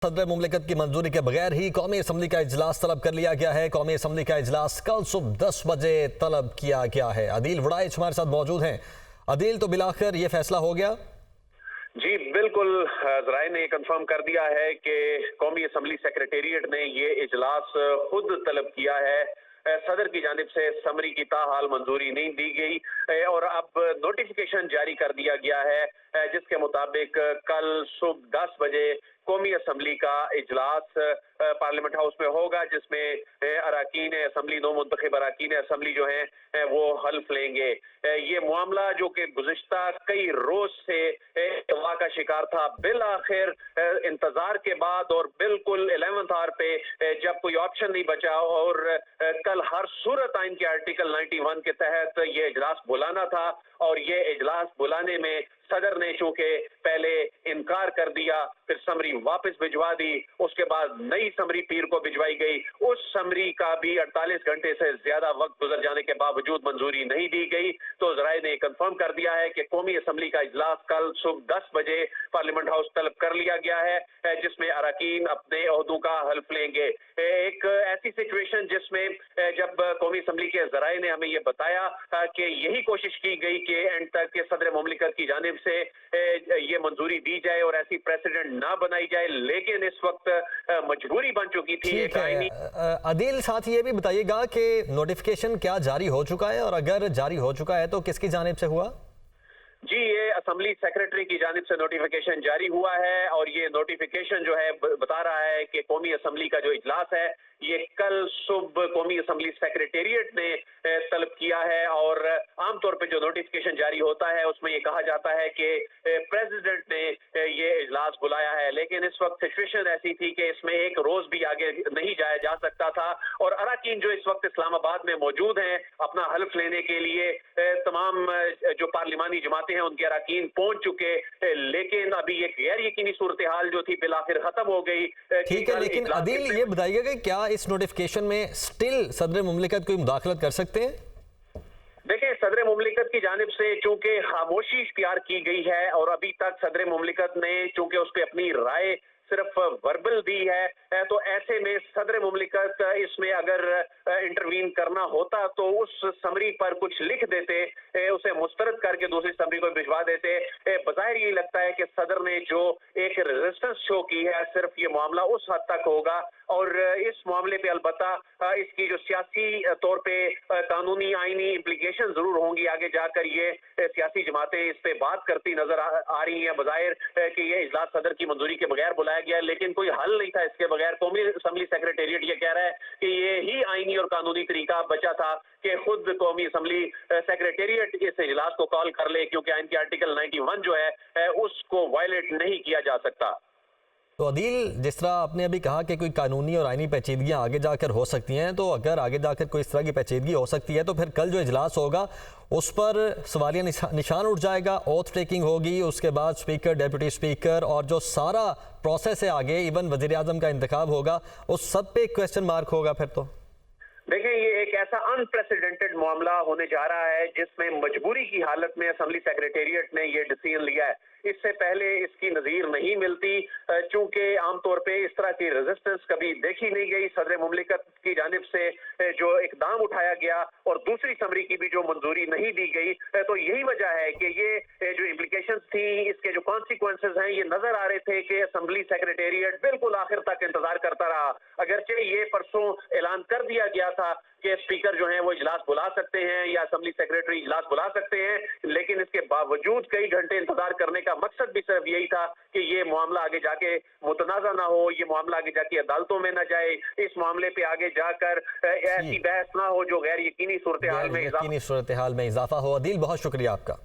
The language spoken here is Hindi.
सदर मुमलिकत की मंजूरी के बगैर ही कौमी असम्बली का इजलास तलब कर लिया गया है। कौमी असम्बली का इजलास कल सुबह 10 बजे तलब किया गया है। अदील वड़ाइच हमारे साथ मौजूद हैं। अदील, तो बिलाखिर ये फैसला हो गया? जी बिल्कुल, ज़राए ने कंफर्म कर दिया है कि कौमी असम्बली सेक्रेटेरिएट ने ये इजलास खुद तलब किया है। सदर की जानिब से समरी की ताहाल मंजूरी नहीं दी गई और अब नोटिफिकेशन जारी कर दिया गया है, जिसके मुताबिक कल सुबह 10 बजे कौमी असम्बली का इजलास पार्लियामेंट हाउस में होगा, जिसमें अरकान असम्बली, नो मुंतखब अरकान असम्बली जो हैं वो हल्फ लेंगे। ये मामला जो कि गुज़िश्ता कई रोज से हवा का शिकार था, बिल आखिर इंतजार के बाद और बिल्कुल 11th आवर पे जब कोई ऑप्शन नहीं बचा और कल हर सूरत आइन के आर्टिकल 91 के तहत ये इजलास बुलाना था और ये इजलास बुलाने में सदर ने चूंकि पहले इनकार कर दिया, फिर समरी वापस भिजवा दी, उसके बाद नई समरी पीर को भिजवाई गई। उस समरी का भी 48 घंटे से ज्यादा वक्त गुजर जाने के बावजूद मंजूरी नहीं दी गई। तो ज़राए ने कंफर्म कर दिया है कि कौमी असम्बली का इजलास कल सुबह 10 बजे पार्लियामेंट हाउस तलब कर लिया गया है, जिसमें अरकान अपने ओहदों का हल्फ लेंगे। एक ऐसी सिचुएशन जिसमें जब कौमी असम्बली के ज़राए ने हमें यह बताया कि यही कोशिश की गई कि एंड तक के सदर मुमलिकत की जानिब से ये मंजूरी दी जाए और ऐसी प्रेसिडेंट ना बनाई जाए, लेकिन इस वक्त मजबूरी बन चुकी थी एक आईनी। अदील, साथ ये भी बताइएगा कि नोटिफिकेशन क्या जारी हो चुका है और अगर जारी हो चुका है तो किसकी जानिब से हुआ? जी, ये असम्बली सेक्रेटरी की जानिब से नोटिफिकेशन जारी हुआ है और ये नोटिफिकेशन जो है बता रहा है कि कौमी असम्बली का जो इजलास है ये कल सुबह कौमी असम्बली सेक्रेटेरिएट ने तलब किया है। और आमतौर पे जो नोटिफिकेशन जारी होता है उसमें ये कहा जाता है कि प्रेसिडेंट ने ये इजलास बुलाया है, लेकिन इस वक्त सिचुएशन ऐसी थी कि इसमें एक रोज भी आगे नहीं जाया जा सकता था और अरकान जो इस वक्त इस्लामाबाद में मौजूद हैं अपना हल्फ लेने के लिए, तमाम जो पार्लिमानी जमातें हैं उनके अरकान पहुंच चुके, लेकिन अभी एक गैर यकीनी सूरत हाल जो थी बिलाखिर खत्म हो गई। ठीक है, लेकिन अदील ये बताइएगा कि क्या इस नोटिफिकेशन में स्टिल सदर मुमलिकत कोई मुदाखलत कर सकते हैं? देखिए, सदर मुमलिकत की जानिब से चूंकि खामोशी इख्तियार की गई है और अभी तक सदर मुमलिकत ने चूंकि उस पर अपनी राय सिर्फ वर्बल दी है, तो ऐसे में सदर मुमलिकत इसमें अगर इंटरवीन करना होता तो उस समरी पर कुछ लिख देते, उसे मुस्तरद करके दूसरी समरी को भिजवा देते। बज़ाहिर ये लगता है कि सदर ने जो एक रेजिस्टेंस शो की है सिर्फ ये मामला उस हद तक होगा और इस मामले पे अलबत्ता इसकी जो सियासी तौर पे कानूनी आईनी इम्प्लीकेशन जरूर होंगी आगे जाकर। ये सियासी जमातें इस पे बात करती नजर आ रही हैं बज़ाहिर कि ये इजलास सदर की मंजूरी के बगैर बुलाया गया, लेकिन कोई हल नहीं था इसके बगैर। कौमी असम्बली सेक्रेटेरिएट ये कह रहा है कि ये ही आईनी और कानूनी तरीका बचा था कि खुद कौमी असम्बली सेक्रेटेरिएट इस इजलास को कॉल कर ले, क्योंकि आइन के आर्टिकल 91 जो है उसको वायलेट नहीं किया जा सकता। तो अदील, जिस तरह आपने अभी कहा कि कोई कानूनी और आईनी पेचीदगियां आगे जाकर हो सकती हैं, तो अगर आगे जाकर कोई इस तरह की पेचीदगी हो सकती है तो फिर कल जो इजलास होगा उस पर सवालिया निशान उठ जाएगा, ओथ टेकिंग होगी, उसके बाद स्पीकर, डेप्यूटी स्पीकर और जो सारा प्रोसेस है आगे, इवन वज़ीर आज़म का इंतखाब होगा, उस सब पे क्वेश्चन मार्क होगा फिर तो। देखिए, ये एक ऐसा अनप्रेसिडेंटेड मामला होने जा रहा है जिसमें मजबूरी की हालत में असम्बली सेक्रेटेरिएट ने ये डिसीजन लिया है। इससे पहले इसकी नजीर नहीं मिलती, चूंकि आमतौर पे इस तरह की रेजिस्टेंस कभी देखी नहीं गई। सदर मुमलिकत की जानिब से जो इकदाम उठाया गया और दूसरी समरी की भी जो मंजूरी नहीं दी गई, तो यही वजह है कि ये जो इम्प्लीकेशंस थी, इसके जो कॉन्सिक्वेंसेस हैं, ये नजर आ रहे थे कि असम्बली सेक्रेटेरिएट बिल्कुल आखिर तक इंतजार करता रहा। अगरचे ये परसों ऐलान कर दिया गया था कि स्पीकर जो है वो इजलास बुला सकते हैं या असम्बली सेक्रेटरी इजलास बुला सकते हैं, लेकिन इसके बावजूद कई घंटे इंतजार करने का मकसद भी सिर्फ यही था कि ये मामला आगे जाके मुतनाज़ा ना हो, ये मामला आगे जाके अदालतों में ना जाए, इस मामले पे आगे जाकर ऐसी बहस ना हो जो गैर यकीनी सूरत हाल में इजाफा हो। अदील, बहुत शुक्रिया आपका।